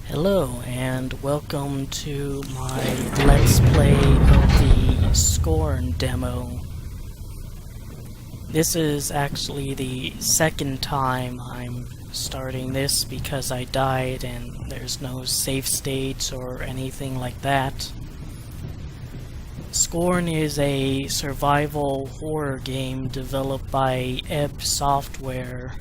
Hello and welcome to my Let's Play of the Scorn demo. This is actually the second time I'm starting this because I died and there's no save states or anything like that. Scorn is a survival horror game developed by Ebb Software.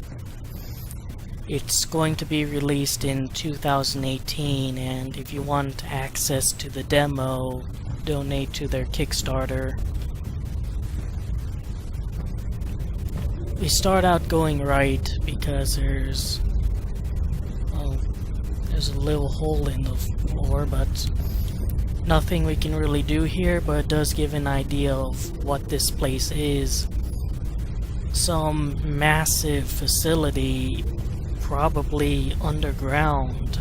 It's going to be released in 2018, and if you want access to the demo, donate to their Kickstarter. We start out going right because there's a little hole in the floor, but nothing we can really do here, but it does give an idea of what this place is. Some massive facility, probably underground,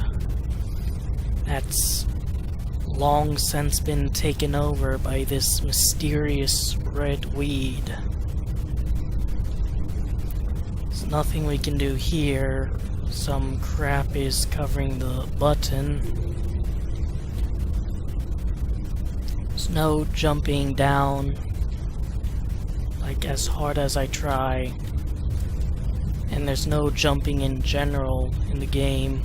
that's long since been taken over by this mysterious red weed. There's nothing we can do here. Some crap is covering the button. There's no jumping down, like as hard as I try. And there's no jumping in general in the game,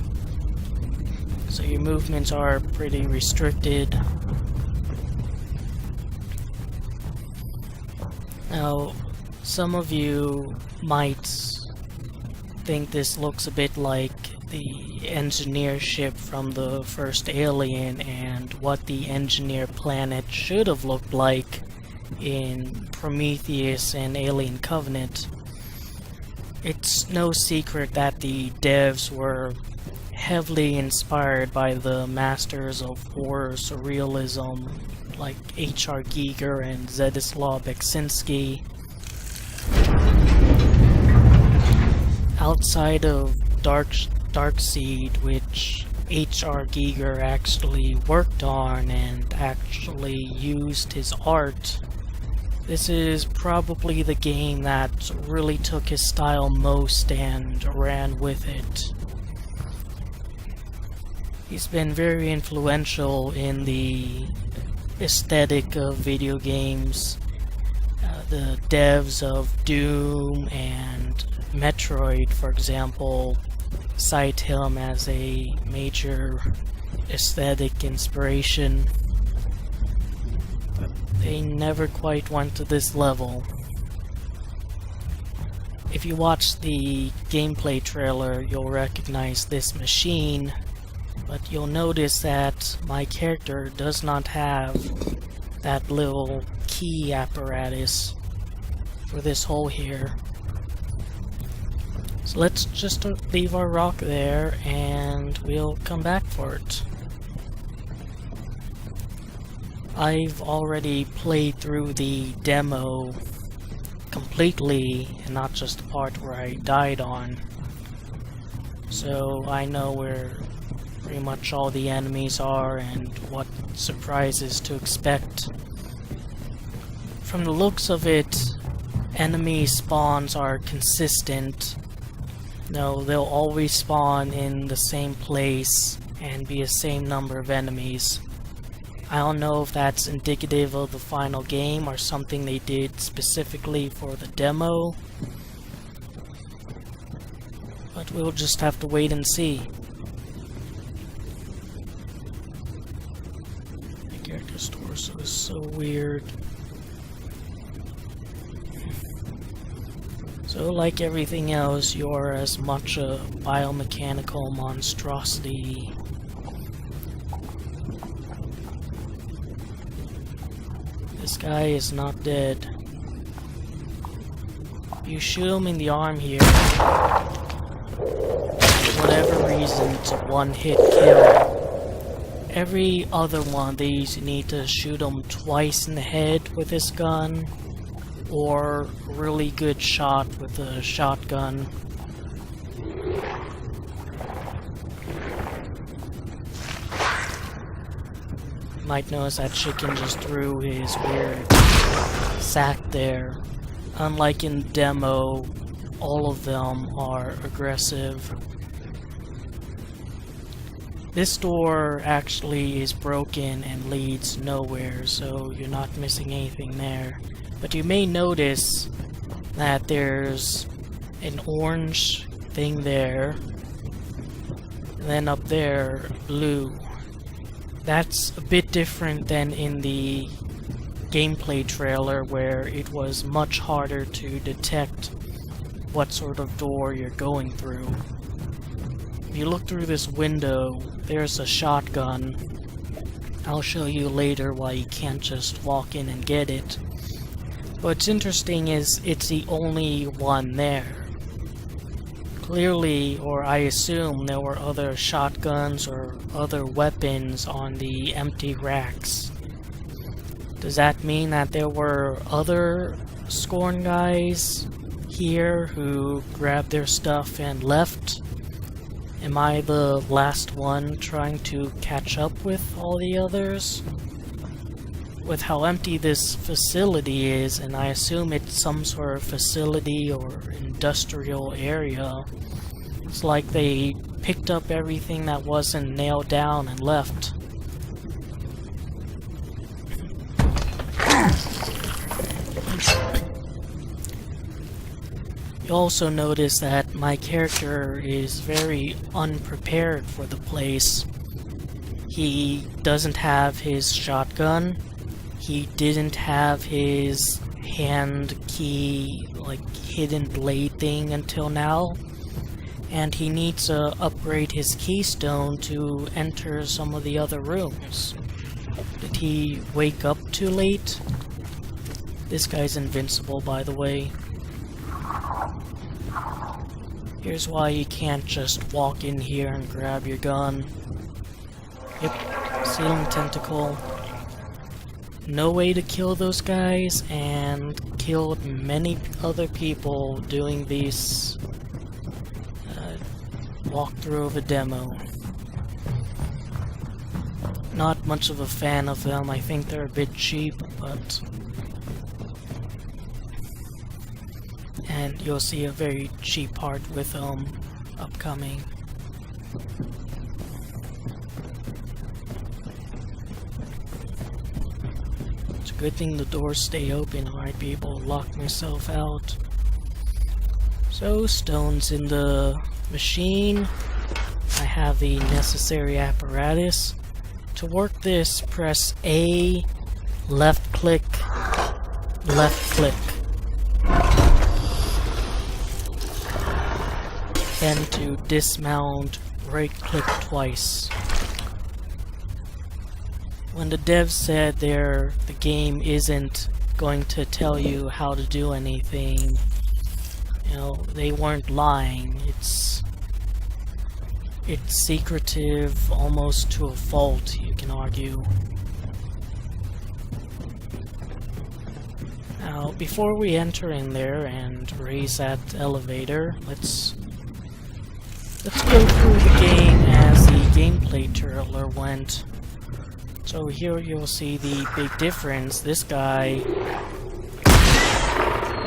so your movements are pretty restricted. Now, some of you might think this looks a bit like the engineer ship from the first Alien and what the engineer planet should have looked like in Prometheus and Alien Covenant. It's no secret that the devs were heavily inspired by the masters of horror surrealism like H.R. Giger and Zedislaw Beksinski. Outside of Darkseid, which H.R. Giger actually worked on and actually used his art, this is probably the game that really took his style most and ran with it. He's been very influential in the aesthetic of video games. The devs of Doom and Metroid, for example, cite him as a major aesthetic inspiration. They never quite went to this level. If you watch the gameplay trailer, you'll recognize this machine, but you'll notice that my character does not have that little key apparatus for this hole here. So let's just leave our rock there and we'll come back for it. I've already played through the demo completely, and not just the part where I died on. So I know where pretty much all the enemies are and what surprises to expect. From the looks of it, enemy spawns are consistent. No, they'll always spawn in the same place and be the same number of enemies. I don't know if that's indicative of the final game or something they did specifically for the demo, but we'll just have to wait and see. My character's torso is so weird. So like everything else, you're as much a biomechanical monstrosity. This guy is not dead. You shoot him in the arm here. For whatever reason, it's a one-hit kill. Every other one of these, you need to shoot him twice in the head with this gun, or a really good shot with a shotgun. Might notice that chicken just threw his weird sack there. Unlike in demo, all of them are aggressive. This door actually is broken and leads nowhere, so you're not missing anything there. But you may notice that there's an orange thing there, and then up there, blue. That's a bit different than in the gameplay trailer, where it was much harder to detect what sort of door you're going through. If you look through this window, there's a shotgun. I'll show you later why you can't just walk in and get it. What's interesting is it's the only one there. Clearly, or I assume, there were other shotguns or other weapons on the empty racks. Does that mean that there were other Scorn guys here who grabbed their stuff and left? Am I the last one trying to catch up with all the others? With how empty this facility is, and I assume it's some sort of facility or industrial area, it's like they picked up everything that wasn't nailed down and left. You also notice that my character is very unprepared for the place. He doesn't have his shotgun. He didn't have his hand key, like, hidden blade thing until now. And he needs to upgrade his keystone to enter some of the other rooms. Did he wake up too late? This guy's invincible, by the way. Here's why you can't just walk in here and grab your gun. Yep, ceiling tentacle. No way to kill those guys, and killed many other people doing these walkthrough of a demo. Not much of a fan of them. I think they're a bit cheap, but... And you'll see a very cheap part with them upcoming. It's a good thing the doors stay open, I might be able to lock myself out. So, stones in the machine. I have the necessary apparatus. To work this, press A, left click, left click. Then to dismount, right click twice. When the devs said the game isn't going to tell you how to do anything, you know, they weren't lying. It's secretive almost to a fault, you can argue. Now, before we enter in there and raise that elevator, let's go through the game as the gameplay trailer went. So here you'll see the big difference. This guy,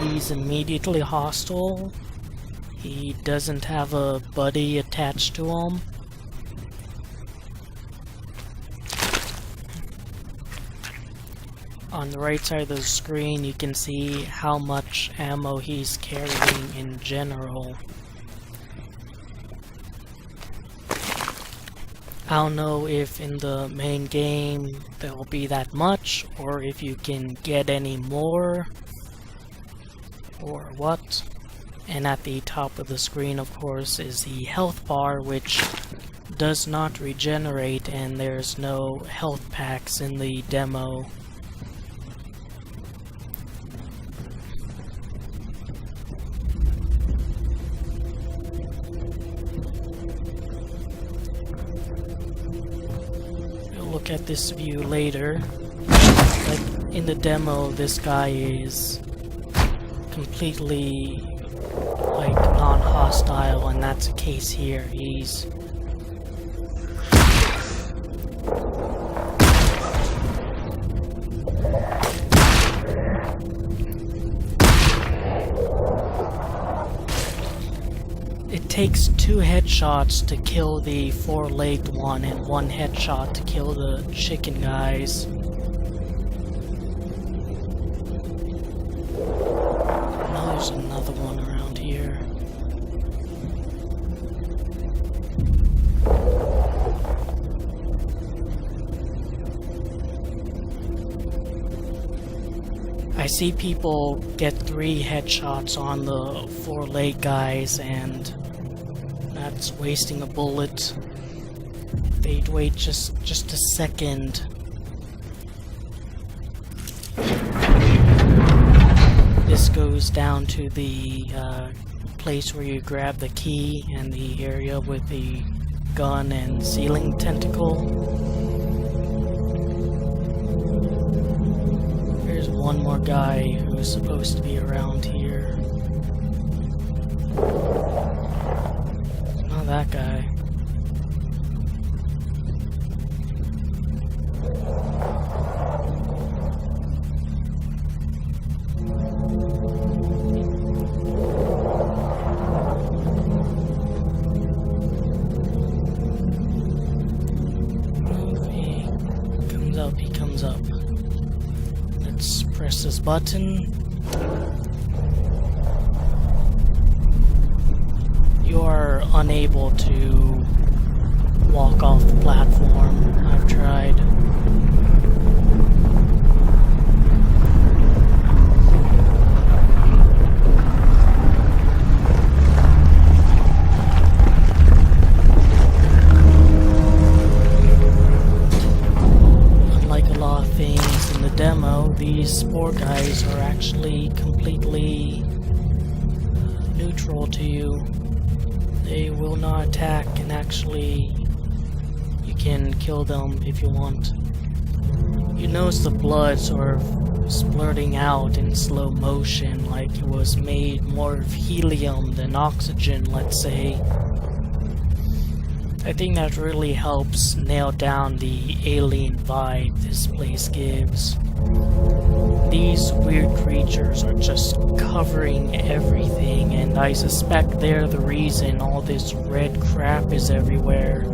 he's immediately hostile. He doesn't have a buddy attached to him. On the right side of the screen you can see how much ammo he's carrying in general. I don't know if in the main game there will be that much, or if you can get any more, or what. And at the top of the screen, of course, is the health bar, which does not regenerate, and there's no health packs in the demo. Look at this view later. Like in the demo, this guy is completely like non-hostile, and that's the case here. He's takes 2 headshots to kill the 4-legged one and 1 headshot to kill the chicken guys. Now there's another one around here. I see people get 3 headshots on the 4-leg guys, and that's wasting a bullet. They'd wait just a second. This goes down to the place where you grab the key and the area with the gun and ceiling tentacle. One more guy who's supposed to be around here. It's not that guy. If he comes up, he comes up. Let's press this button. You are unable to walk off the platform. I've tried. Demo, these 4 guys are actually completely neutral to you. They will not attack, and actually you can kill them if you want. You notice the blood sort of splurting out in slow motion, like it was made more of helium than oxygen, let's say. I think that really helps nail down the alien vibe this place gives. These weird creatures are just covering everything, and I suspect they're the reason all this red crap is everywhere.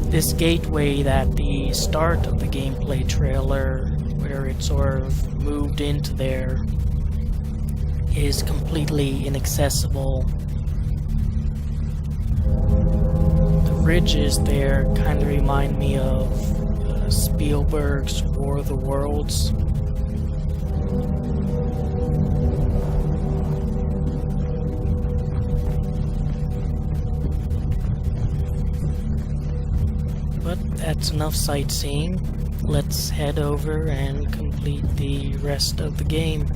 This gateway at the start of the gameplay trailer, where it sort of moved into there, is completely inaccessible. Ridges there kind of remind me of Spielberg's War of the Worlds. But that's enough sightseeing. Let's head over and complete the rest of the game.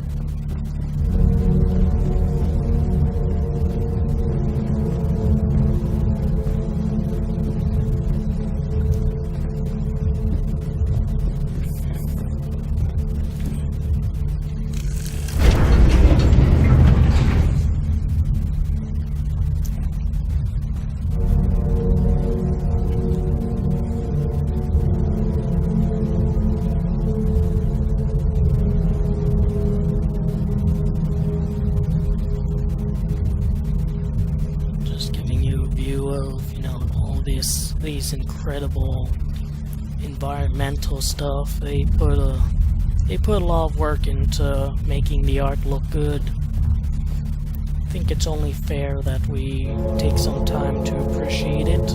These incredible environmental stuff. They put a lot of work into making the art look good. I think it's only fair that we take some time to appreciate it.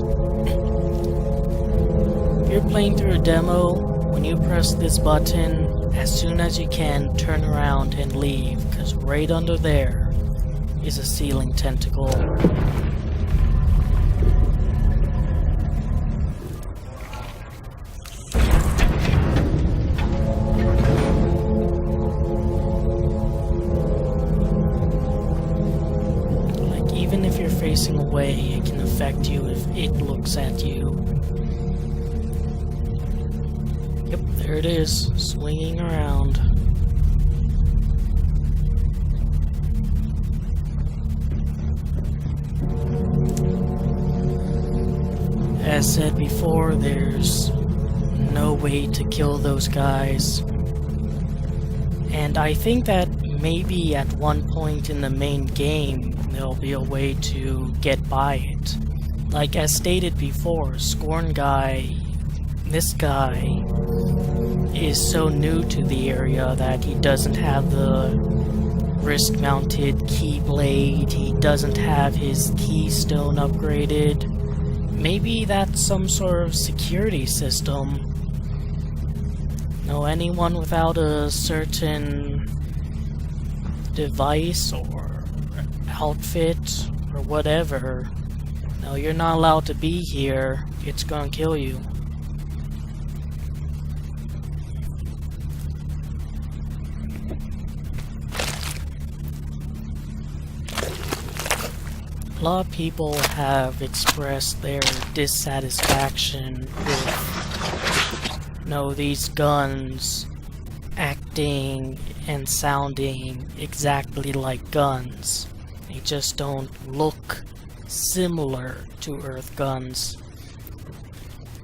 If you're playing through a demo, when you press this button, as soon as you can, turn around and leave, because right under there is a ceiling tentacle. Even if you're facing away, it can affect you if it looks at you. Yep, there it is, swinging around. As said before, there's no way to kill those guys. And I think that maybe at one point in the main game, and there'll be a way to get by it. Like as stated before, Scorn guy, this guy is so new to the area that he doesn't have the wrist-mounted keyblade, he doesn't have his keystone upgraded. Maybe that's some sort of security system. No, anyone without a certain device or outfit or whatever, no, you're not allowed to be here. It's gonna kill you. A lot of people have expressed their dissatisfaction with, these guns acting and sounding exactly like guns. They just don't look similar to Earth guns.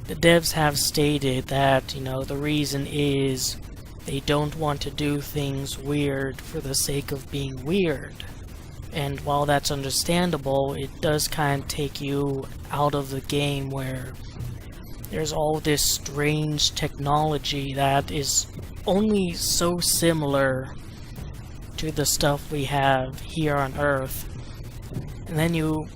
The devs have stated that, the reason is they don't want to do things weird for the sake of being weird. And while that's understandable, it does kind of take you out of the game where there's all this strange technology that is only so similar to the stuff we have here on Earth. And then you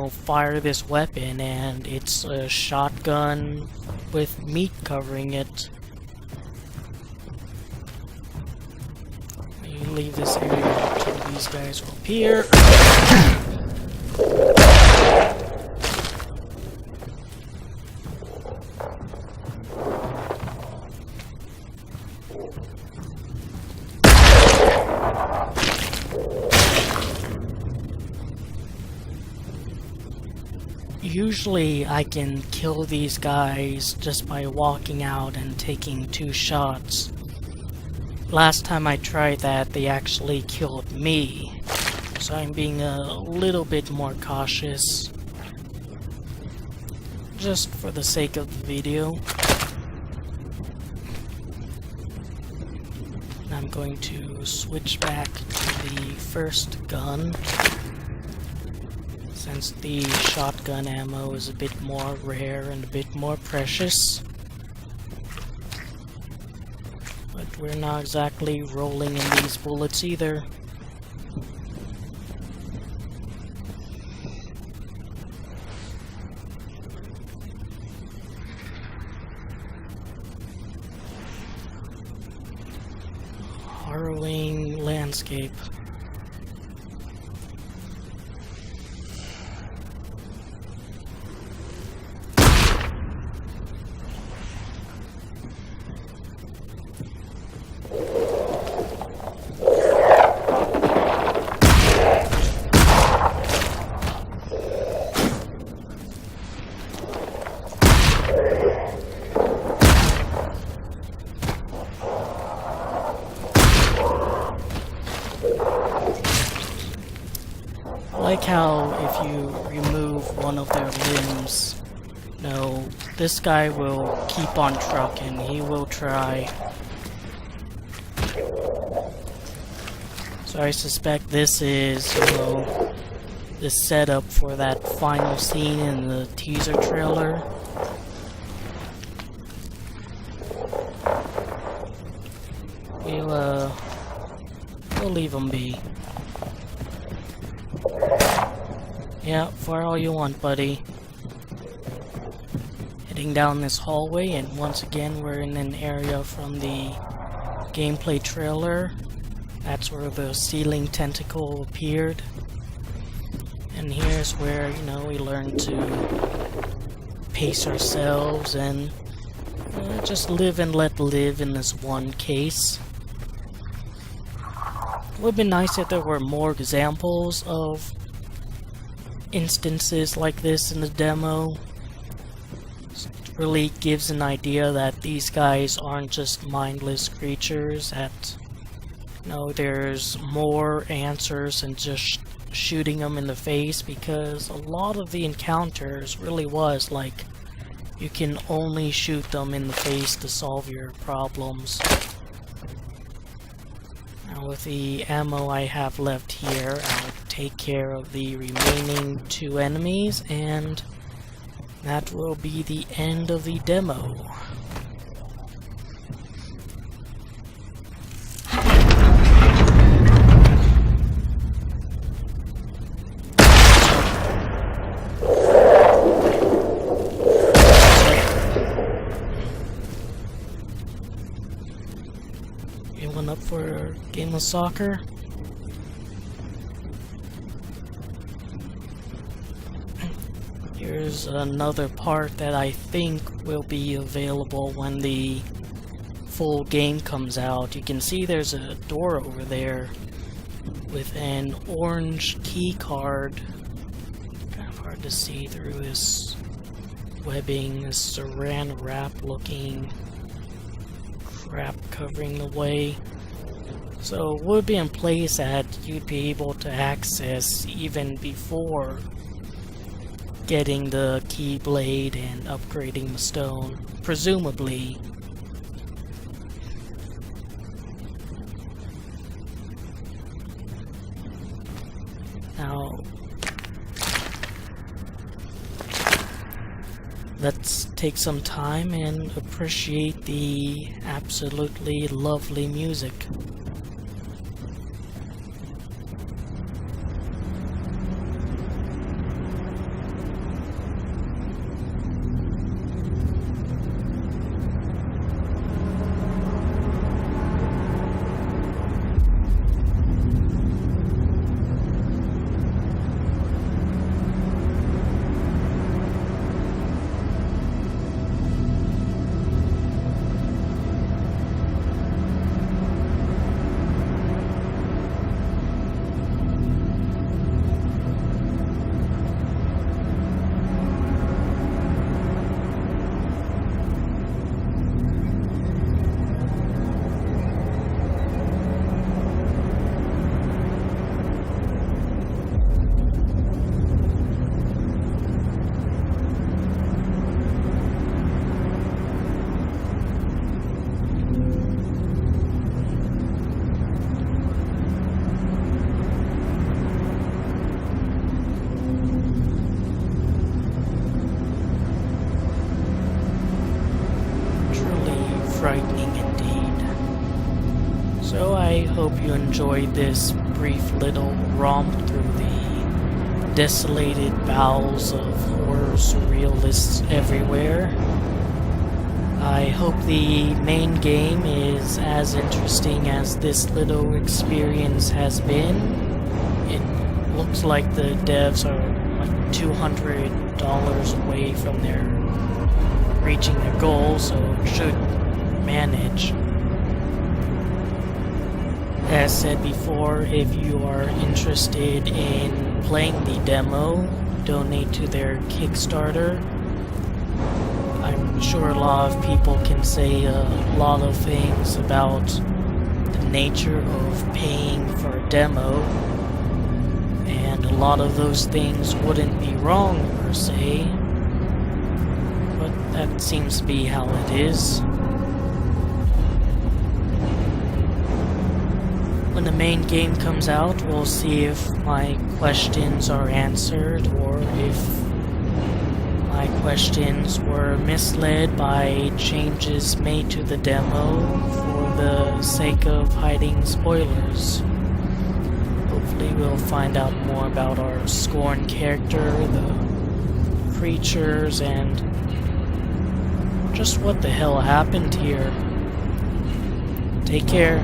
fire this weapon and it's a shotgun with meat covering it. You leave this area until these guys will appear. Usually I can kill these guys just by walking out and taking 2 shots. Last time I tried that, they actually killed me, so I'm being a little bit more cautious, just for the sake of the video. And I'm going to switch back to the first gun, since the shotgun ammo is a bit more rare and a bit more precious. But we're not exactly rolling in these bullets either. Harrowing landscape. I like how if you remove one of their limbs, this guy will keep on trucking. He will try. So I suspect this is, the setup for that final scene in the teaser trailer. We'll leave him be. Yeah, fire all you want, buddy. Heading down this hallway, and once again we're in an area from the gameplay trailer. That's where the ceiling tentacle appeared. And here's where, we learn to pace ourselves and just live and let live in this one case. It would have been nice if there were more examples of instances like this in the demo. It really gives an idea that these guys aren't just mindless creatures, that there's more answers than just shooting them in the face, because a lot of the encounters really was like you can only shoot them in the face to solve your problems. Now with the ammo I have left here, I'll take take care of the remaining 2 enemies, and that will be the end of the demo. Up for a game of soccer. Here's another part that I think will be available when the full game comes out. You can see there's a door over there with an orange key card. Kind of hard to see through this webbing, this saran wrap looking crap covering the way. So it would be in place that you'd be able to access even before getting the keyblade and upgrading the stone, presumably. Now, let's take some time and appreciate the absolutely lovely music. Frightening indeed. So I hope you enjoyed this brief little romp through the desolated bowels of horror surrealists everywhere. I hope the main game is as interesting as this little experience has been. It looks like the devs are like $200 away from reaching their goal, so it should manage. As said before, if you are interested in playing the demo, donate to their Kickstarter. I'm sure a lot of people can say a lot of things about the nature of paying for a demo, and a lot of those things wouldn't be wrong per se, but that seems to be how it is. When the main game comes out, we'll see if my questions are answered or if my questions were misled by changes made to the demo for the sake of hiding spoilers. Hopefully we'll find out more about our Scorn character, the creatures, and just what the hell happened here. Take care.